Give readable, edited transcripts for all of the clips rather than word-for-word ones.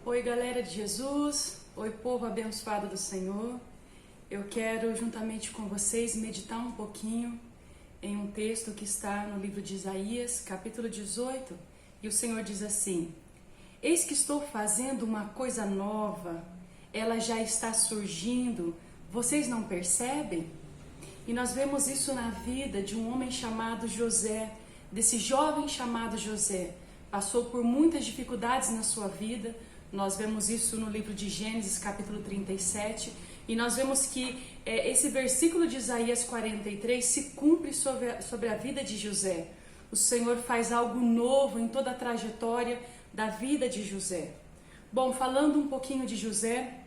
Oi, galera de Jesus, oi, povo abençoado do Senhor. Eu quero, juntamente com vocês, meditar um pouquinho em um texto que está no livro de Isaías, capítulo 18, e o Senhor diz assim: Eis que estou fazendo uma coisa nova, ela já está surgindo, vocês não percebem? E nós vemos isso na vida de um homem chamado José, desse jovem chamado José. Passou por muitas dificuldades na sua vida. Nós vemos isso no livro de Gênesis, capítulo 37, e nós vemos que esse versículo de Isaías 43 se cumpre sobre a vida de José. O Senhor faz algo novo em toda a trajetória da vida de José. Bom, falando um pouquinho de José,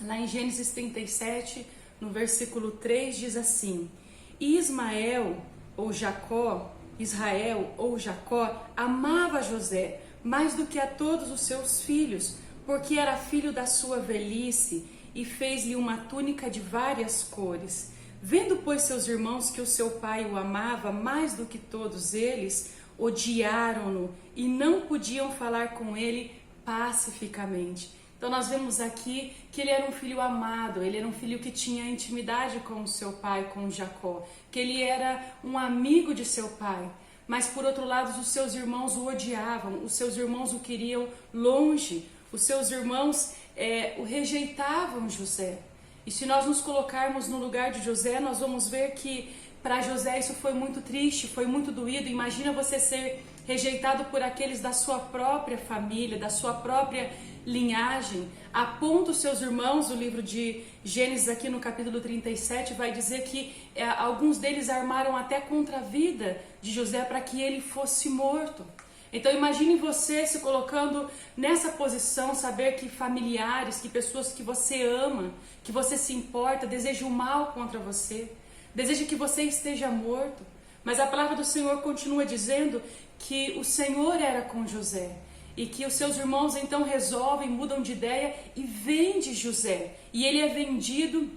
lá em Gênesis 37, no versículo 3, diz assim: E Israel ou Jacó amava José mais do que a todos os seus filhos, porque era filho da sua velhice, e fez-lhe uma túnica de várias cores. Vendo, pois, seus irmãos que o seu pai o amava mais do que todos eles, odiaram-no e não podiam falar com ele pacificamente. Então nós vemos aqui que ele era um filho amado, ele era um filho que tinha intimidade com o seu pai, com Jacó, que ele era um amigo de seu pai. Mas por outro lado, os seus irmãos o odiavam, os seus irmãos o queriam longe, os seus irmãos o rejeitavam José. E se nós nos colocarmos no lugar de José, nós vamos ver que para José isso foi muito triste, foi muito doído. Imagina você ser rejeitado por aqueles da sua própria família, da sua própria linhagem. Aponta os seus irmãos, o livro de Gênesis aqui no capítulo 37 vai dizer que alguns deles armaram até contra a vida de José para que ele fosse morto. Então imagine você se colocando nessa posição, saber que familiares, que pessoas que você ama, que você se importa, desejam o mal contra você, desejam que você esteja morto. Mas a palavra do Senhor continua dizendo que o Senhor era com José e que os seus irmãos então resolvem, mudam de ideia e vendem José. E ele é vendido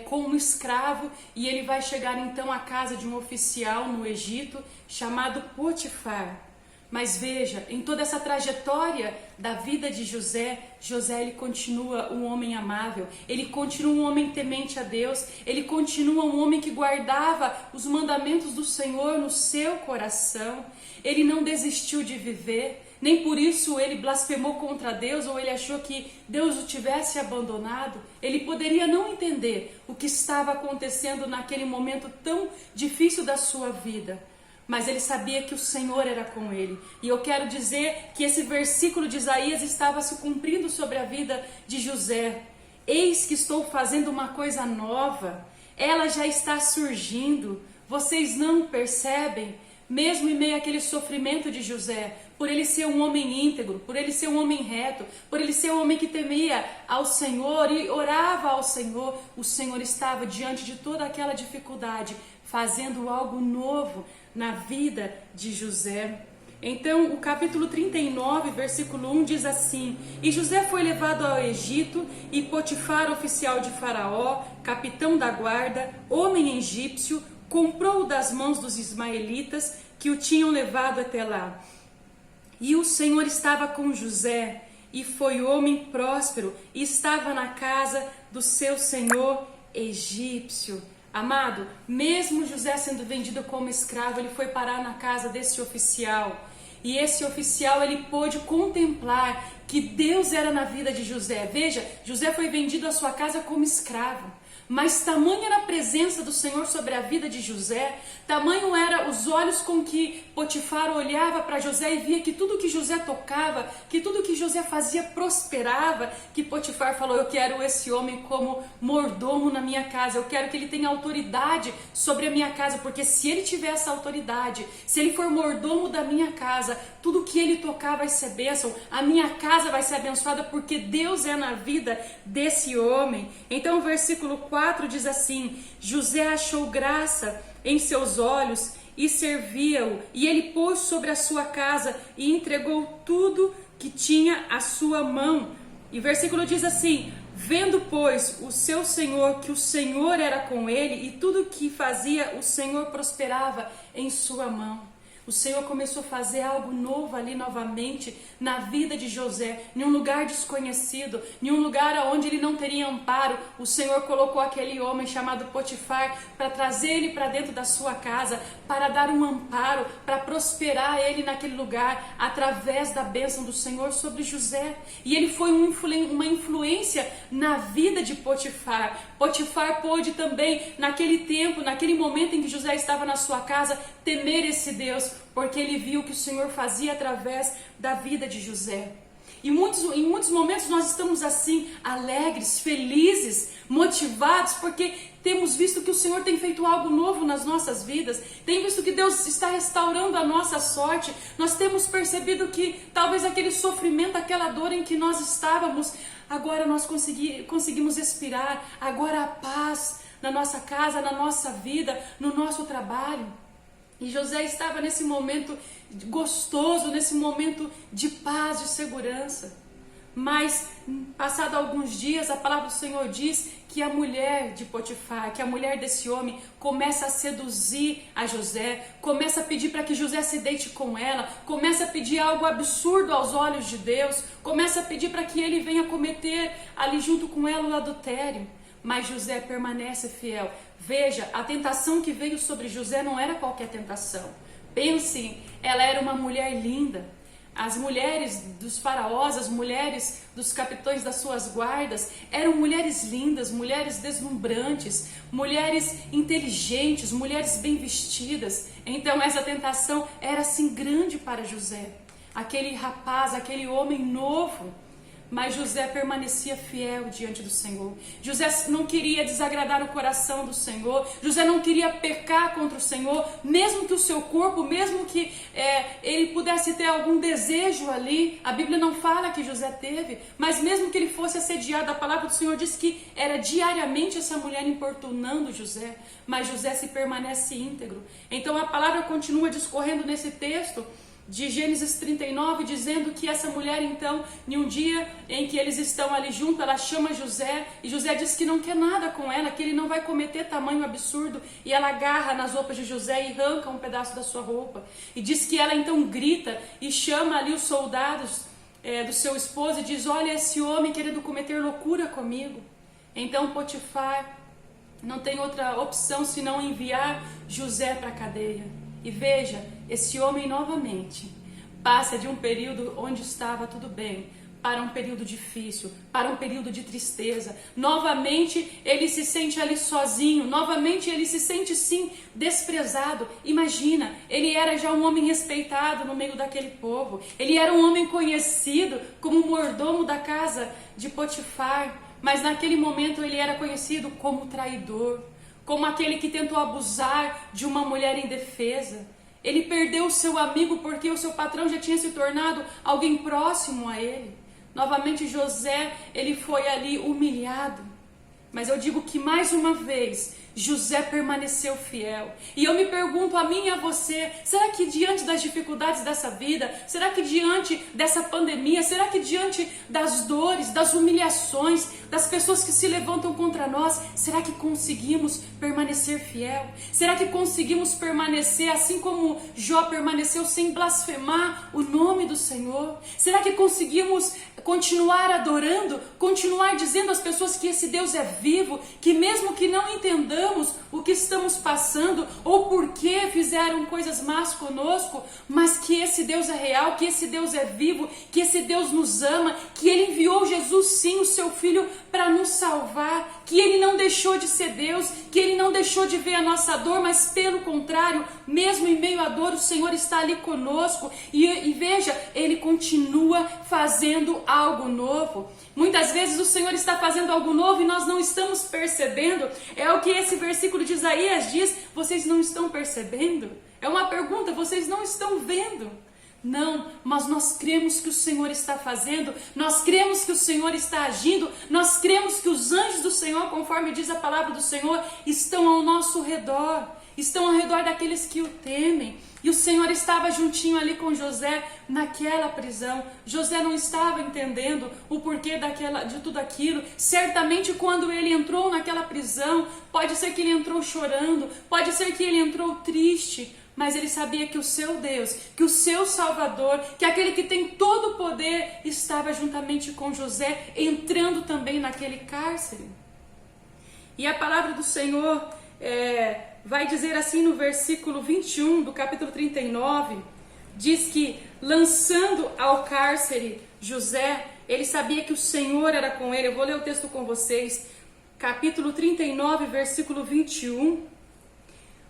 como um escravo, e ele vai chegar então à casa de um oficial no Egito chamado Potifar. Mas veja, em toda essa trajetória da vida de José, ele continua um homem amável, ele continua um homem temente a Deus, ele continua um homem que guardava os mandamentos do Senhor no seu coração. Ele não desistiu de viver, nem por isso ele blasfemou contra Deus ou ele achou que Deus o tivesse abandonado. Ele poderia não entender o que estava acontecendo naquele momento tão difícil da sua vida, mas ele sabia que o Senhor era com ele. E eu quero dizer que esse versículo de Isaías estava se cumprindo sobre a vida de José. Eis que estou fazendo uma coisa nova, ela já está surgindo, vocês não percebem? Mesmo em meio àquele sofrimento de José, por ele ser um homem íntegro, por ele ser um homem reto, por ele ser um homem que temia ao Senhor e orava ao Senhor, o Senhor estava diante de toda aquela dificuldade, fazendo algo novo na vida de José. Então o capítulo 39, versículo 1 diz assim: E José foi levado ao Egito, e Potifar, oficial de Faraó, capitão da guarda, homem egípcio, comprou-o das mãos dos ismaelitas que o tinham levado até lá. E o Senhor estava com José, e foi homem próspero, e estava na casa do seu senhor egípcio. Amado, mesmo José sendo vendido como escravo, ele foi parar na casa desse oficial. E esse oficial, ele pôde contemplar que Deus era na vida de José. Veja, José foi vendido à sua casa como escravo. Mas tamanha era a presença do Senhor sobre a vida de José, tamanho era os olhos com que Potifar olhava para José e via que tudo que José tocava, que tudo que José fazia prosperava, que Potifar falou: eu quero esse homem como mordomo na minha casa, eu quero que ele tenha autoridade sobre a minha casa, porque se ele tiver essa autoridade, se ele for mordomo da minha casa, tudo que ele tocar vai ser bênção, a minha casa vai ser abençoada, porque Deus é na vida desse homem. Então o versículo 4 diz assim: José achou graça em seus olhos e servia-o, e ele pôs sobre a sua casa e entregou tudo que tinha à sua mão. E o versículo diz assim: vendo, pois, o seu senhor que o Senhor era com ele, e tudo que fazia o Senhor prosperava em sua mão. O Senhor começou a fazer algo novo ali novamente na vida de José, em um lugar desconhecido, em um lugar onde ele não teria amparo. O Senhor colocou aquele homem chamado Potifar para trazer ele para dentro da sua casa, para dar um amparo, para prosperar ele naquele lugar, através da bênção do Senhor sobre José. E ele foi uma influência na vida de Potifar. Potifar pôde também, naquele tempo, naquele momento em que José estava na sua casa, temer esse Deus, porque ele viu o que o Senhor fazia através da vida de José. E em muitos momentos nós estamos assim, alegres, felizes, motivados, porque temos visto que o Senhor tem feito algo novo nas nossas vidas, tem visto que Deus está restaurando a nossa sorte. Nós temos percebido que talvez aquele sofrimento, aquela dor em que nós estávamos, agora nós conseguimos expirar, agora a paz na nossa casa, na nossa vida, no nosso trabalho. E José estava nesse momento gostoso, nesse momento de paz, de segurança. Mas, passado alguns dias, a palavra do Senhor diz que a mulher de Potifar, que a mulher desse homem, começa a seduzir a José, começa a pedir para que José se deite com ela, começa a pedir algo absurdo aos olhos de Deus, começa a pedir para que ele venha cometer ali junto com ela o adultério. Mas José permanece fiel. Veja, a tentação que veio sobre José não era qualquer tentação. Pensem, ela era uma mulher linda. As mulheres dos faraós, as mulheres dos capitães das suas guardas, eram mulheres lindas, mulheres deslumbrantes, mulheres inteligentes, mulheres bem vestidas. Então essa tentação era assim grande para José. Aquele rapaz, aquele homem novo. Mas José permanecia fiel diante do Senhor. José não queria desagradar o coração do Senhor. José não queria pecar contra o Senhor, mesmo que o seu corpo, mesmo que ele pudesse ter algum desejo ali. A Bíblia não fala que José teve, mas mesmo que ele fosse assediado, a palavra do Senhor diz que era diariamente essa mulher importunando José. Mas José se permanece íntegro. Então a palavra continua discorrendo nesse texto de Gênesis 39, dizendo que essa mulher então, em um dia em que eles estão ali juntos, ela chama José, e José diz que não quer nada com ela, que ele não vai cometer tamanho absurdo, e ela agarra nas roupas de José e arranca um pedaço da sua roupa, e diz que ela então grita e chama ali os soldados do seu esposo e diz: olha, esse homem querendo cometer loucura comigo. Então Potifar não tem outra opção senão enviar José para a cadeia. E veja, esse homem novamente passa de um período onde estava tudo bem, para um período difícil, para um período de tristeza. Novamente ele se sente ali sozinho, novamente ele se sente sim desprezado. Imagina, ele era já um homem respeitado no meio daquele povo, ele era um homem conhecido como mordomo da casa de Potifar, mas naquele momento ele era conhecido como traidor, como aquele que tentou abusar de uma mulher indefesa. Ele perdeu o seu amigo porque o seu patrão já tinha se tornado alguém próximo a ele. Novamente José, ele foi ali humilhado. Mas eu digo que mais uma vez José permaneceu fiel. E eu me pergunto a mim e a você, será que diante das dificuldades dessa vida, será que diante dessa pandemia, será que diante das dores, das humilhações, das pessoas que se levantam contra nós, será que conseguimos permanecer fiel? Será que conseguimos permanecer assim como Jó permaneceu, sem blasfemar o nome do Senhor? Será que conseguimos continuar adorando, continuar dizendo às pessoas que esse Deus é vivo, que mesmo que não entendamos o que estamos passando ou por que fizeram coisas más conosco, mas que esse Deus é real, que esse Deus é vivo, que esse Deus nos ama, que Ele enviou Jesus sim, o seu Filho, para nos salvar, que Ele não deixou de ser Deus, que Ele não deixou de ver a nossa dor, mas pelo contrário, mesmo em meio à dor, o Senhor está ali conosco e veja, Ele continua fazendo algo novo. Muitas vezes o Senhor está fazendo algo novo e nós não estamos percebendo. É o que esse versículo de Isaías diz: vocês não estão percebendo? É uma pergunta, vocês não estão vendo? Não, mas nós cremos que o Senhor está fazendo, nós cremos que o Senhor está agindo, nós cremos que os anjos do Senhor, conforme diz a palavra do Senhor, estão ao nosso redor, estão ao redor daqueles que o temem. E o Senhor estava juntinho ali com José naquela prisão. José não estava entendendo o porquê de tudo aquilo. Certamente quando ele entrou naquela prisão, pode ser que ele entrou chorando, pode ser que ele entrou triste, mas ele sabia que o seu Deus, que o seu Salvador, que aquele que tem todo o poder, estava juntamente com José, entrando também naquele cárcere. E a palavra do Senhor vai dizer assim no versículo 21 do capítulo 39, diz que lançando ao cárcere José, ele sabia que o Senhor era com ele. Eu vou ler o texto com vocês, capítulo 39, versículo 21.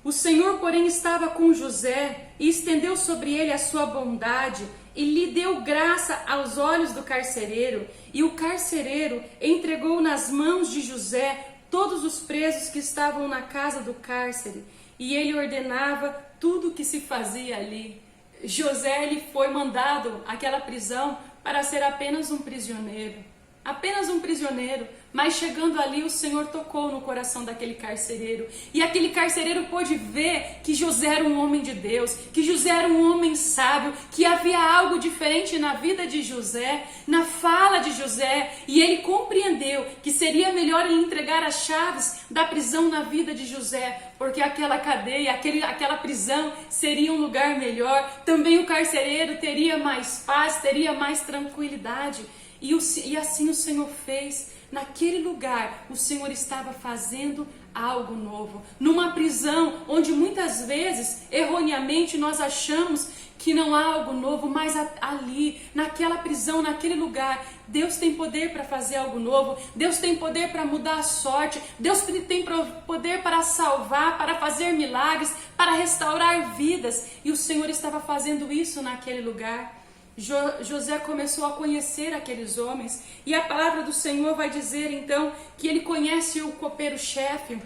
O Senhor, porém, estava com José e estendeu sobre ele a sua bondade e lhe deu graça aos olhos do carcereiro. E o carcereiro entregou nas mãos de José todos os presos que estavam na casa do cárcere, e ele ordenava tudo o que se fazia ali. José, ele foi mandado àquela prisão para ser apenas um prisioneiro. Apenas um prisioneiro, mas chegando ali o Senhor tocou no coração daquele carcereiro, e aquele carcereiro pôde ver que José era um homem de Deus, que José era um homem sábio, que havia algo diferente na vida de José, na fala de José, e ele compreendeu que seria melhor ele entregar as chaves da prisão na vida de José, porque aquela cadeia, aquela prisão seria um lugar melhor. Também o carcereiro teria mais paz, teria mais tranquilidade. E assim o Senhor fez. Naquele lugar, o Senhor estava fazendo algo novo. Numa prisão onde muitas vezes, erroneamente, nós achamos que não há algo novo, mas ali, naquela prisão, naquele lugar, Deus tem poder para fazer algo novo. Deus tem poder para mudar a sorte. Deus tem poder para salvar, para fazer milagres, para restaurar vidas. E o Senhor estava fazendo isso naquele lugar. José começou a conhecer aqueles homens, e a palavra do Senhor vai dizer então que ele conhece o copeiro-chefe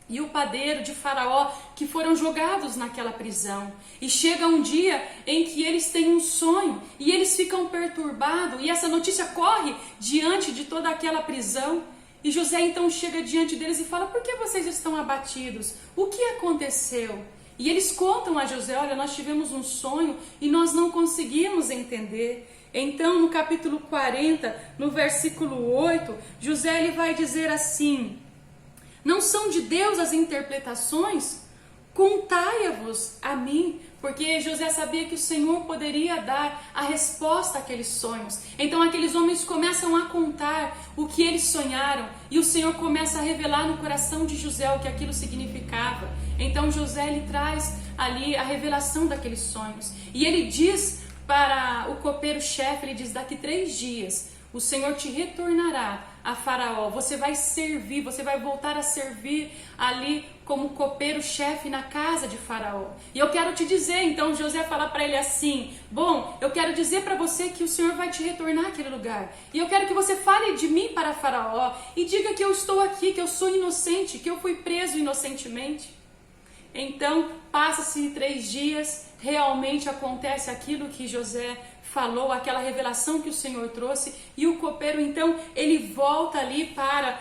e o padeiro de Faraó, que foram jogados naquela prisão. E chega um dia em que eles têm um sonho e eles ficam perturbados, e essa notícia corre diante de toda aquela prisão. E José então chega diante deles e fala: por que vocês estão abatidos? O que aconteceu? E eles contam a José: olha, nós tivemos um sonho e nós não conseguimos entender. Então, no capítulo 40, no versículo 8, José ele vai dizer assim: não são de Deus as interpretações? Contai-vos a mim. Porque José sabia que o Senhor poderia dar a resposta àqueles sonhos. Então aqueles homens começam a contar o que eles sonharam, e o Senhor começa a revelar no coração de José o que aquilo significava. Então José ele traz ali a revelação daqueles sonhos, e ele diz para o copeiro-chefe, ele diz: daqui 3 dias o Senhor te retornará a Faraó, você vai servir, você vai voltar a servir ali como copeiro-chefe na casa de Faraó. E eu quero te dizer, então José fala para ele assim: bom, eu quero dizer para você que o Senhor vai te retornar àquele lugar, e eu quero que você fale de mim para Faraó, e diga que eu estou aqui, que eu sou inocente, que eu fui preso inocentemente. Então passa-se 3 dias, realmente acontece aquilo que José falou, aquela revelação que o Senhor trouxe, e o copeiro então ele volta ali para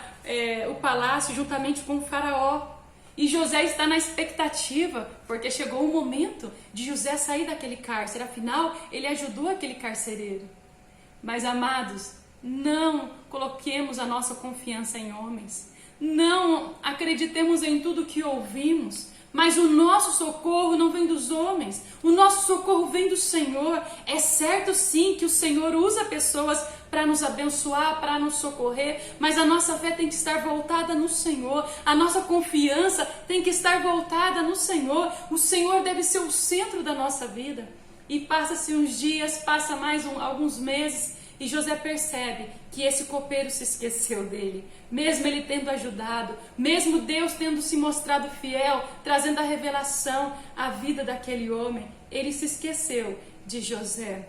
o palácio juntamente com o Faraó. E José está na expectativa, porque chegou o momento de José sair daquele cárcere, afinal ele ajudou aquele carcereiro. Mas amados, não coloquemos a nossa confiança em homens, não acreditemos em tudo que ouvimos. Mas o nosso socorro não vem dos homens, o nosso socorro vem do Senhor. É certo sim que o Senhor usa pessoas para nos abençoar, para nos socorrer, mas a nossa fé tem que estar voltada no Senhor, a nossa confiança tem que estar voltada no Senhor. O Senhor deve ser o centro da nossa vida. E passa-se uns dias, passa mais alguns meses, e José percebe que esse copeiro se esqueceu dele, mesmo ele tendo ajudado, mesmo Deus tendo se mostrado fiel, trazendo a revelação à vida daquele homem, ele se esqueceu de José.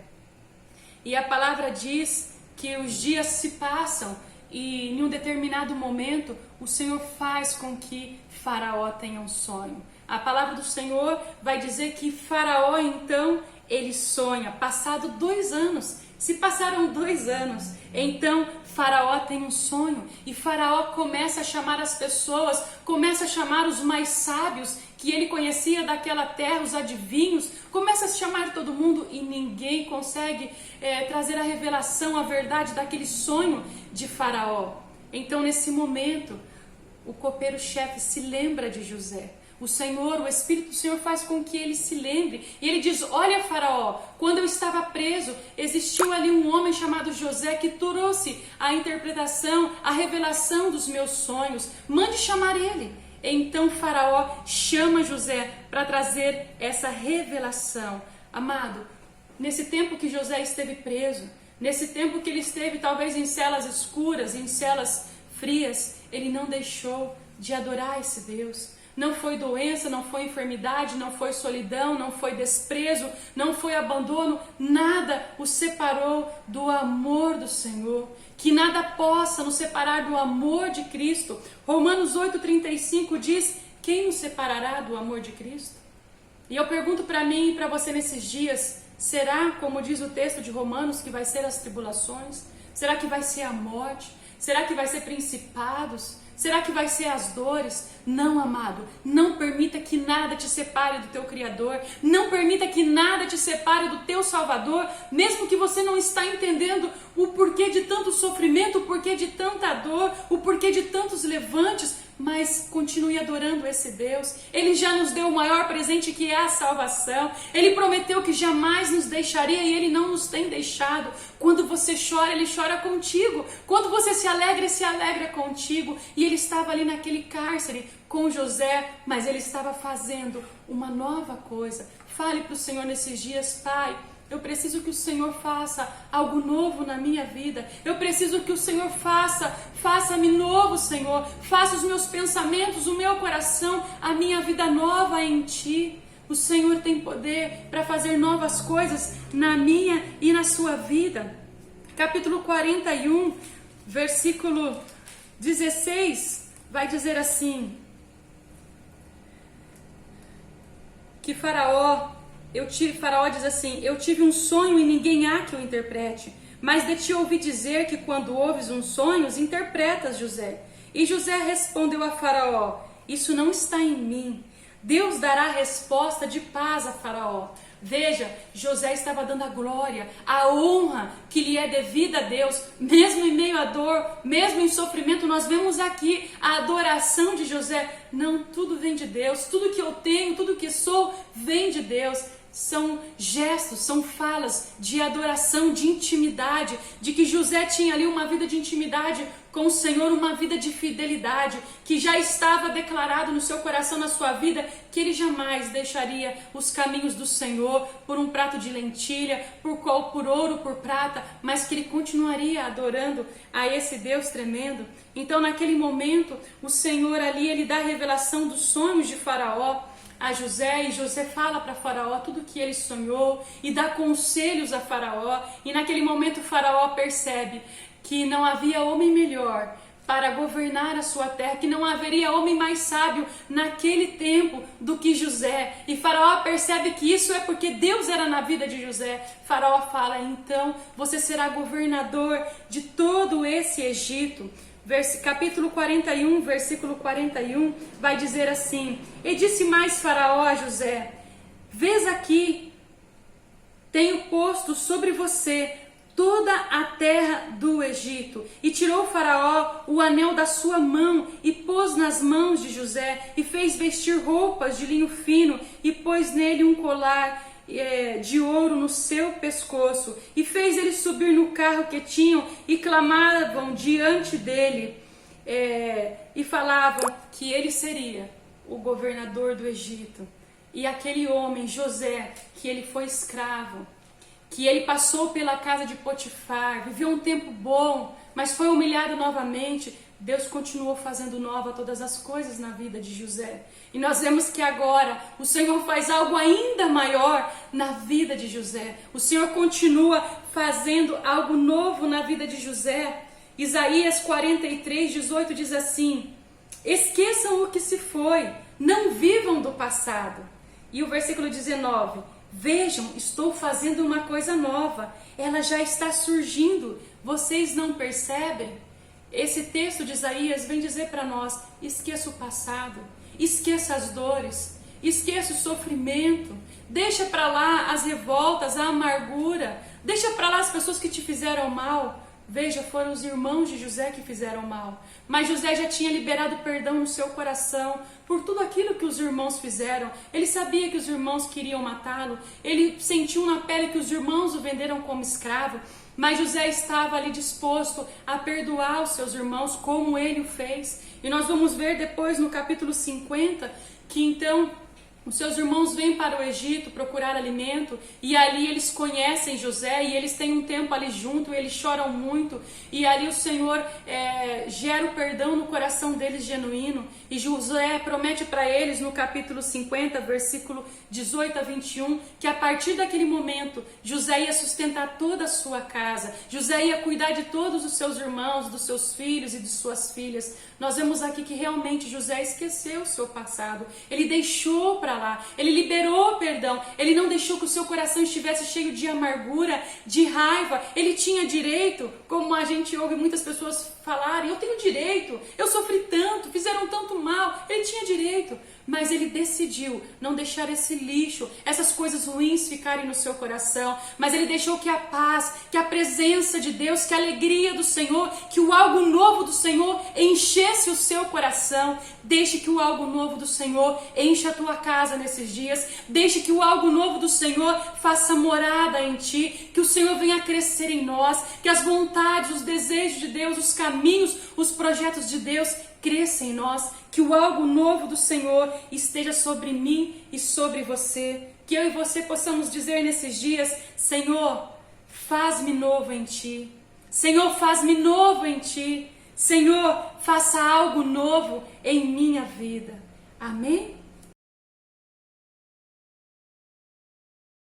E a palavra diz que os dias se passam e em um determinado momento o Senhor faz com que Faraó tenha um sonho. A palavra do Senhor vai dizer que Faraó então ele sonha, passado 2 anos. Se passaram 2 anos, então Faraó tem um sonho, e Faraó começa a chamar as pessoas, começa a chamar os mais sábios que ele conhecia daquela terra, os adivinhos, começa a chamar todo mundo, e ninguém consegue trazer a revelação, a verdade daquele sonho de Faraó. Então nesse momento, o copeiro-chefe se lembra de José, O Senhor, o Espírito do Senhor faz com que ele se lembre. E ele diz, olha Faraó, quando eu estava preso, existiu ali um homem chamado José que trouxe a interpretação, a revelação dos meus sonhos. Mande chamar ele. Então Faraó chama José para trazer essa revelação. Amado, nesse tempo que José esteve preso, nesse tempo que ele esteve talvez em celas escuras, em celas frias, ele não deixou de adorar esse Deus. Não foi doença, não foi enfermidade, não foi solidão, não foi desprezo, não foi abandono, nada o separou do amor do Senhor. Que nada possa nos separar do amor de Cristo. Romanos 8,35 diz, quem nos separará do amor de Cristo? E eu pergunto para mim e para você nesses dias, será, como diz o texto de Romanos, que vai ser as tribulações? Será que vai ser a morte? Será que vai ser principados? Será que vai ser as dores? Não, amado, não permita que nada te separe do teu Criador, não permita que nada te separe do teu Salvador, mesmo que você não está entendendo o porquê de tanto sofrimento, o porquê de tanta dor, o porquê de tantos levantes, mas continue adorando esse Deus. Ele já nos deu o maior presente, que é a salvação. Ele prometeu que jamais nos deixaria e Ele não nos tem deixado. Quando você chora, Ele chora contigo. Quando você se alegra contigo. E Ele estava ali naquele cárcere com José, mas Ele estava fazendo uma nova coisa. Fale para o Senhor nesses dias, Pai, eu preciso que o Senhor faça algo novo na minha vida. Eu preciso que o Senhor faça-me novo, Senhor. Faça os meus pensamentos, o meu coração, a minha vida nova em Ti. O Senhor tem poder para fazer novas coisas na minha e na sua vida. Capítulo 41, versículo 16, vai dizer assim, que Faraó diz assim, eu tive um sonho e ninguém há que o interprete, mas de ti ouvi dizer que quando ouves uns sonhos, interpretas, José. E José respondeu a Faraó, isso não está em mim. Deus dará resposta de paz a Faraó. Veja, José estava dando a glória, a honra que lhe é devida a Deus, mesmo em meio à dor, mesmo em sofrimento. Nós vemos aqui a adoração de José. Não, tudo vem de Deus, tudo que eu tenho, tudo que sou, vem de Deus. São gestos, são falas de adoração, de intimidade, de que José tinha ali uma vida de intimidade com o Senhor, uma vida de fidelidade, que já estava declarado no seu coração, na sua vida, que ele jamais deixaria os caminhos do Senhor por um prato de lentilha, por ouro, por prata, mas que ele continuaria adorando a esse Deus tremendo. Então, naquele momento, o Senhor ali, ele dá a revelação dos sonhos de Faraó a José, e José fala para Faraó tudo o que ele sonhou e dá conselhos a Faraó, e naquele momento Faraó percebe que não havia homem melhor para governar a sua terra, que não haveria homem mais sábio naquele tempo do que José. E Faraó percebe que isso é porque Deus era na vida de José. Faraó fala, então você será governador de todo esse Egito. Capítulo 41, versículo 41, vai dizer assim, e disse mais Faraó a José, vês aqui, tenho posto sobre você toda a terra do Egito. E tirou Faraó o anel da sua mão e pôs nas mãos de José e fez vestir roupas de linho fino e pôs nele um colar de ouro no seu pescoço e fez ele subir no carro que tinham e clamavam diante dele e falavam que ele seria o governador do Egito. E aquele homem, José, que ele foi escravo, que ele passou pela casa de Potifar, viveu um tempo bom, mas foi humilhado novamente. Deus continuou fazendo nova todas as coisas na vida de José. E nós vemos que agora o Senhor faz algo ainda maior na vida de José. O Senhor continua fazendo algo novo na vida de José. Isaías 43, 18 diz assim, esqueçam o que se foi, não vivam do passado. E o versículo 19, vejam, estou fazendo uma coisa nova, ela já está surgindo, vocês não percebem? Esse texto de Isaías vem dizer para nós, esqueça o passado, esqueça as dores, esqueça o sofrimento, deixa para lá as revoltas, a amargura, deixa para lá as pessoas que te fizeram mal, Veja, foram os irmãos de José que fizeram mal. Mas José já tinha liberado perdão no seu coração por tudo aquilo que os irmãos fizeram. Ele sabia que os irmãos queriam matá-lo. Ele sentiu na pele que os irmãos o venderam como escravo. Mas José estava ali disposto a perdoar os seus irmãos como ele o fez. E nós vamos ver depois no capítulo 50 que então os seus irmãos vêm para o Egito procurar alimento e ali eles conhecem José e eles têm um tempo ali junto, eles choram muito e ali o Senhor gera o perdão no coração deles genuíno e José promete para eles no capítulo 50, versículo 18 a 21, que a partir daquele momento José ia sustentar toda a sua casa, José ia cuidar de todos os seus irmãos, dos seus filhos e de suas filhas. Nós vemos aqui que realmente José esqueceu o seu passado, ele deixou para lá, ele liberou o perdão, ele não deixou que o seu coração estivesse cheio de amargura, de raiva. Ele tinha direito, como a gente ouve muitas pessoas falarem, eu tenho direito, eu sofri tanto, fizeram tanto mal, ele tinha direito. Mas ele decidiu não deixar esse lixo, essas coisas ruins ficarem no seu coração, mas ele deixou que a paz, que a presença de Deus, que a alegria do Senhor, que o algo novo do Senhor enchesse o seu coração. Deixe que o algo novo do Senhor encha a tua casa nesses dias, deixe que o algo novo do Senhor faça morada em ti, que o Senhor venha crescer em nós, que as vontades, os desejos de Deus, os caminhos, os projetos de Deus cresça em nós, que o algo novo do Senhor esteja sobre mim e sobre você, que eu e você possamos dizer nesses dias: Senhor, faz-me novo em ti, Senhor, faz-me novo em ti, Senhor, faça algo novo em minha vida. Amém?